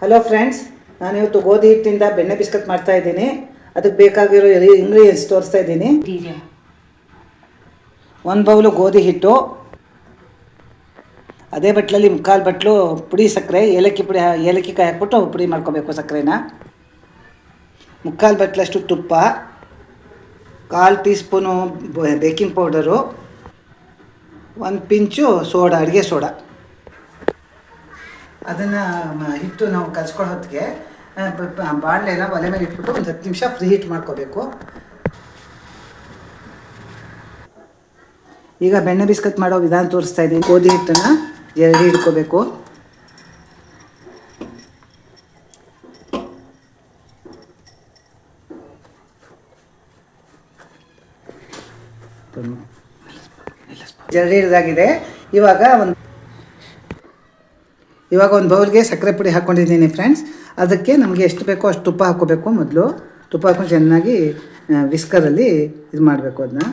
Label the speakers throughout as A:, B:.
A: Hello friends, ನಾನಿವತ್ತು ಗೋಧಿ ಹಿಟ್ಟಿಂದ ಬೆಣ್ಣೆ ಬಿಸ್ಕತ್ ಮಾಡ್ತಾ ಇದ್ದೀನಿ. ಅದಕ್ಕೆ ಬೇಕಾಗಿರೋ ಇಂಗ್ರೀಡಿಯೆಂಟ್ಸ್ ತೋರಿಸ್ತಾ ಇದ್ದೀನಿ. ಒಂದು ಬೌಲು ಗೋಧಿ ಹಿಟ್ಟು, ಅದೇ ಬಟ್ಲಲ್ಲಿ ಮುಕ್ಕಾಲು ಬಟ್ಲು ಪುಡಿ ಸಕ್ಕರೆ, ಏಲಕ್ಕಿ ಕಾಯಿ ಹಾಕ್ಬಿಟ್ಟು ಪುಡಿ ಮಾಡ್ಕೋಬೇಕು ಸಕ್ಕರೆನ. ಮುಕ್ಕಾಲು ಬಟ್ಲಷ್ಟು ತುಪ್ಪ, 1/4 tea spoon baking powder, 1 pinch soda, ಅಡುಗೆ ಸೋಡಾ. ಅದನ್ನು ಹಿಟ್ಟು ನಾವು ಕಲಿಸ್ಕೊಳ್ಳೋ ಹೊತ್ತಿಗೆ ಬಾಣಲೆನ ಒಲೆ ಮೇಲೆ ಇಟ್ಬಿಟ್ಟು ಒಂದು 10 ನಿಮಿಷ ಫ್ರೀ ಹೀಟ್ ಮಾಡ್ಕೋಬೇಕು. ಈಗ ಬೆಣ್ಣೆ ಬಿಸ್ಕತ್ ಮಾಡೋ ವಿಧಾನ ತೋರಿಸ್ತಾ ಇದ್ದೀನಿ. ಗೋಧಿ ಹಿಟ್ಟನ್ನು ಜರಡಿ ಇಟ್ಕೋಬೇಕು. ಜರಡಿ ಹಿಡಿದಾಗಿದೆ. ಇವಾಗ ಒಂದು ಬೌಲ್ಗೆ ಸಕ್ಕರೆ ಪುಡಿ ಹಾಕ್ಕೊಂಡಿದ್ದೀನಿ ಫ್ರೆಂಡ್ಸ್. ಅದಕ್ಕೆ ನಮಗೆ ಎಷ್ಟು ಬೇಕೋ ಅಷ್ಟು ತುಪ್ಪ ಹಾಕ್ಕೋಬೇಕು. ಮೊದಲು ತುಪ್ಪ ಹಾಕ್ಕೊಂಡು ಚೆನ್ನಾಗಿ ವಿಸ್ಕರಲ್ಲಿ ಇದು ಮಾಡಬೇಕು. ಅದನ್ನ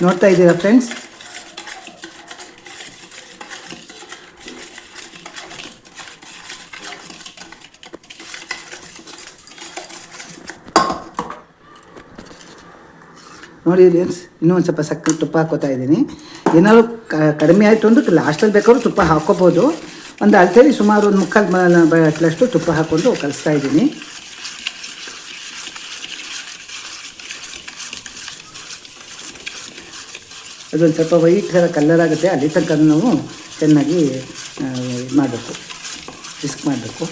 A: ನೋಡ್ತಾ ಇದ್ದೀರಾ ಫ್ರೆಂಡ್ಸ್. ನೋಡಿ ಫ್ರೆಂಡ್ಸ್, ಇನ್ನೂ ಒಂದು ಸ್ವಲ್ಪ ಸಕ್ಕರೆ ತುಪ್ಪ ಹಾಕೋತಾ ಇದ್ದೀನಿ. ಏನಾದ್ರು ಕಡಿಮೆ ಆಯಿತು ಅಂದ್ರೆ ಲಾಸ್ಟಲ್ಲಿ ಬೇಕಾದ್ರೂ ತುಪ್ಪ ಹಾಕ್ಕೋಬೋದು. ಒಂದು ಅಳತೆಯಲ್ಲಿ ಸುಮಾರು ಒಂದು ಮುಕ್ಕಾಲು ಬಟ್ಲಷ್ಟು ತುಪ್ಪ ಹಾಕ್ಕೊಂಡು ಕಲಿಸ್ತಾ ಇದ್ದೀನಿ. ಅದೊಂದು ಸ್ವಲ್ಪ ವೈಟ್ ಥರ ಕಲರ್ ಆಗುತ್ತೆ, ಅಲ್ಲಿ ತನಕ ನಾವು ಚೆನ್ನಾಗಿ ಇದು ಮಾಡಬೇಕು, ಮಿಕ್ಸ್ ಮಾಡಬೇಕು.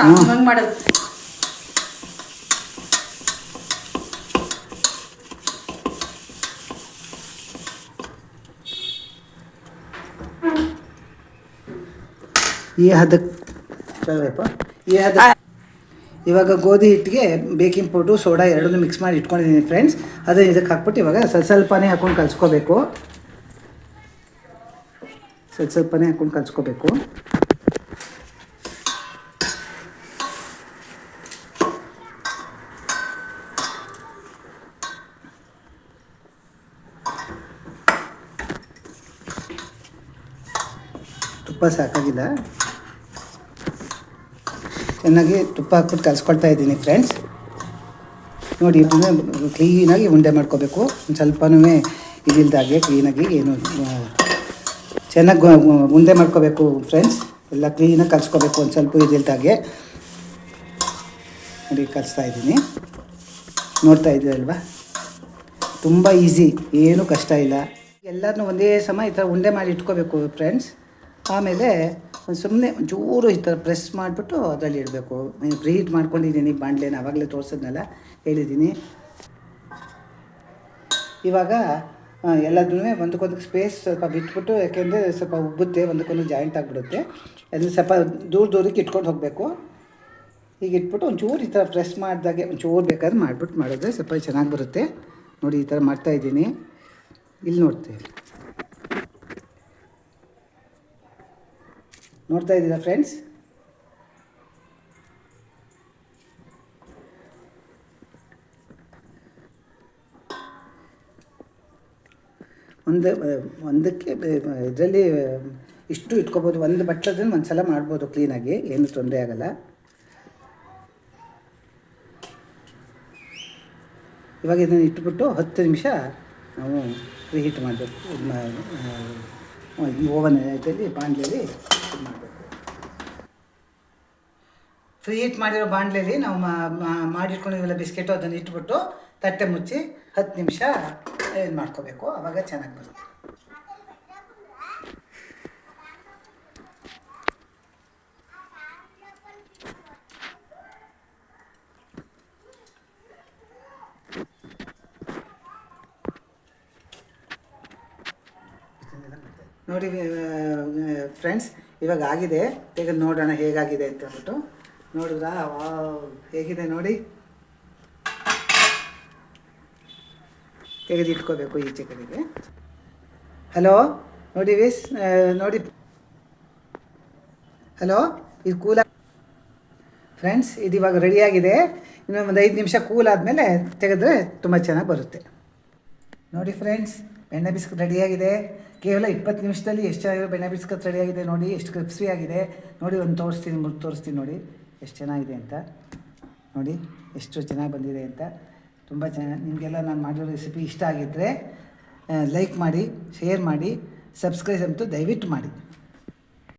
B: ಹಂಗೆ ಮಾಡೋದು.
A: ಇವಾಗ ಗೋಧಿ ಹಿಟ್ಟಿಗೆ ಬೇಕಿಂಗ್ ಪೌಡ್ರು, ಸೋಡಾ ಎರಡನ್ನೂ ಮಿಕ್ಸ್ ಮಾಡಿ ಇಟ್ಕೊಂಡಿದ್ದೀನಿ ಫ್ರೆಂಡ್ಸ್. ಅದನ್ನು ಇದಕ್ಕೆ ಹಾಕ್ಬಿಟ್ಟು ಇವಾಗ ಸ್ವಲ್ಪನೇ ಹಾಕ್ಕೊಂಡು ಕಲಿಸ್ಕೋಬೇಕು. ಸ್ವಲ್ಪನೇ ಹಾಕ್ಕೊಂಡು ಕಲಿಸ್ಕೋಬೇಕು. ತುಪ್ಪ ಸಾಕಾಗಿಲ್ಲ, ಚೆನ್ನಾಗಿ ತುಪ್ಪ ಹಾಕ್ಬಿಟ್ಟು ಕಲಿಸ್ಕೊಳ್ತಾ ಇದ್ದೀನಿ ಫ್ರೆಂಡ್ಸ್. ನೋಡಿ, ಕ್ಲೀನಾಗಿ ಉಂಡೆ ಮಾಡ್ಕೋಬೇಕು. ಒಂದು ಸ್ವಲ್ಪನೂ ಇದಿಲ್ದಾಗೆ ಕ್ಲೀನಾಗಿ ಏನು ಚೆನ್ನಾಗಿ ಉಂಡೆ ಮಾಡ್ಕೋಬೇಕು ಫ್ರೆಂಡ್ಸ್. ಎಲ್ಲ ಕ್ಲೀನಾಗಿ ಕಲಿಸ್ಕೋಬೇಕು, ಒಂದು ಸ್ವಲ್ಪ ಇದಿಲ್ದಾಗೆ. ನೋಡಿ ಕಲಿಸ್ತಾ ಇದ್ದೀನಿ, ನೋಡ್ತಾ ಇದ್ದೀರಲ್ವ. ತುಂಬ ಈಸಿ, ಏನೂ ಕಷ್ಟ ಇಲ್ಲ. ಎಲ್ಲರನ್ನೂ ಒಂದೇ ಸಮ ಈ ಥರ ಉಂಡೆ ಮಾಡಿ ಇಟ್ಕೋಬೇಕು ಫ್ರೆಂಡ್ಸ್. ಆಮೇಲೆ ಸುಮ್ಮನೆ ಒಂಚೂರು ಈ ಥರ ಪ್ರೆಸ್ ಮಾಡಿಬಿಟ್ಟು ಅದರಲ್ಲಿ ಇಡಬೇಕು. ಪ್ರೀ ಹೀಟ್ ಮಾಡ್ಕೊಂಡಿದ್ದೀನಿ ಬಾಣಲೆನ, ಆವಾಗಲೇ ತೋರಿಸಿದ್ನಲ್ಲ, ಹೇಳಿದ್ದೀನಿ. ಇವಾಗ ಎಲ್ಲದನ್ನೂ ಒಂದಕ್ಕೊಂದಕ್ಕೆ ಸ್ಪೇಸ್ ಸ್ವಲ್ಪ ಬಿಟ್ಬಿಟ್ಟು, ಯಾಕೆಂದರೆ ಸ್ವಲ್ಪ ಉಬ್ಬುತ್ತೆ, ಒಂದಕ್ಕೊಂದು ಜಾಯಿಂಟ್ ಆಗಿಬಿಡುತ್ತೆ. ಅದನ್ನು ಸ್ವಲ್ಪ ದೂರಕ್ಕೆ ಇಟ್ಕೊಂಡು ಹೋಗಬೇಕು. ಈಗ ಇಟ್ಬಿಟ್ಟು ಒಂಚೂರು ಈ ಥರ ಪ್ರೆಸ್ ಮಾಡಿದಾಗೆ ಒಂಚೂರು ಬೇಕಾದ್ರೆ ಮಾಡಿಬಿಟ್ಟು ಮಾಡಿದ್ರೆ ಸ್ವಲ್ಪ ಚೆನ್ನಾಗಿ ಬರುತ್ತೆ. ನೋಡಿ ಈ ಥರ ಮಾಡ್ತಾಯಿದ್ದೀನಿ. ಇಲ್ಲಿ ನೋಡ್ತಾ ಇದ್ದೀರಾ ಫ್ರೆಂಡ್ಸ್. ಒಂದಕ್ಕೆ ಇದರಲ್ಲಿ ಇಷ್ಟು ಇಟ್ಕೋಬೋದು. ಒಂದು ಬಟ್ಲದನ್ನು ಒಂದು ಸಲ ಮಾಡ್ಬೋದು ಕ್ಲೀನಾಗಿ, ಏನು ತೊಂದರೆ ಆಗೋಲ್ಲ. ಇವಾಗ ಇದನ್ನು ಇಟ್ಬಿಟ್ಟು 10 ನಿಮಿಷ ನಾವು ಪ್ರೀ ಹೀಟ್ ಮಾಡಬೇಕು. ಓವನ್ ಇದರಲ್ಲಿ ಬಾಣಲೆಯಲ್ಲಿ ಇದು ಮಾಡಬೇಕು. ಫ್ರೀ ಹೀಟ್ ಮಾಡಿರೋ ಬಾಣಲೆಯಲ್ಲಿ ನಾವು ಮಾಡಿಟ್ಕೊಂಡಿರೋಲ್ಲ ಬಿಸ್ಕೆಟು, ಅದನ್ನು ಇಟ್ಬಿಟ್ಟು ತಟ್ಟೆ ಮುಚ್ಚಿ 10 ನಿಮಿಷ ಏನು ಮಾಡ್ಕೋಬೇಕು. ಆವಾಗ ಚೆನ್ನಾಗಿ ಬರುತ್ತೆ. ನೋಡಿ ಫ್ರೆಂಡ್ಸ್, ಇವಾಗ ಆಗಿದೆ. ತೆಗೆದು ನೋಡೋಣ ಹೇಗಾಗಿದೆ ಅಂತ ಅಂದ್ಬಿಟ್ಟು. ನೋಡಿದ್ರಾ? ವಾವ್, ಹೇಗಿದೆ ನೋಡಿ. ತೆಗೆದಿಟ್ಕೋಬೇಕು ಈಚೆ ಕಡೆಗೆ. ಹಲೋ ನೋಡಿ ನೋಡಿ. ಹಲೋ, ಇದು ಕೂಲ ಫ್ರೆಂಡ್ಸ್. ಇದು ಇವಾಗ ರೆಡಿಯಾಗಿದೆ. ಇನ್ನು ಒಂದು 5 ನಿಮಿಷ ಕೂಲ್ ಆದಮೇಲೆ ತೆಗೆದ್ರೆ ತುಂಬ ಚೆನ್ನಾಗಿ ಬರುತ್ತೆ. ನೋಡಿ ಫ್ರೆಂಡ್ಸ್, ಬೆಣ್ಣೆ ಬಿಸ್ಕತ್ ರೆಡಿಯಾಗಿದೆ. ಕೇವಲ 20 ನಿಮಿಷದಲ್ಲಿ ಎಷ್ಟು ಚೆನ್ನಾಗಿ ಬೆಣ್ಣೆ ಬಿಸ್ಕತ್ ರೆಡಿಯಾಗಿದೆ ನೋಡಿ. ಎಷ್ಟು ಕ್ರಿಸ್ಪಿ ಆಗಿದೆ ನೋಡಿ. ಒಂದು ತೋರಿಸ್ತೀನಿ ನೋಡಿ ಎಷ್ಟು ಚೆನ್ನಾಗಿದೆ ಅಂತ. ನೋಡಿ ಎಷ್ಟು ಚೆನ್ನಾಗಿ ಬಂದಿದೆ ಅಂತ. ತುಂಬ ಚೆನ್ನಾಗಿ. ನಿಮಗೆಲ್ಲ ನಾನು ಮಾಡಿರೋ ರೆಸಿಪಿ ಇಷ್ಟ ಆಗಿದ್ದರೆ ಲೈಕ್ ಮಾಡಿ, ಶೇರ್ ಮಾಡಿ, ಸಬ್ಸ್ಕ್ರೈಬ್ ಅಂತೂ ದಯವಿಟ್ಟು ಮಾಡಿ.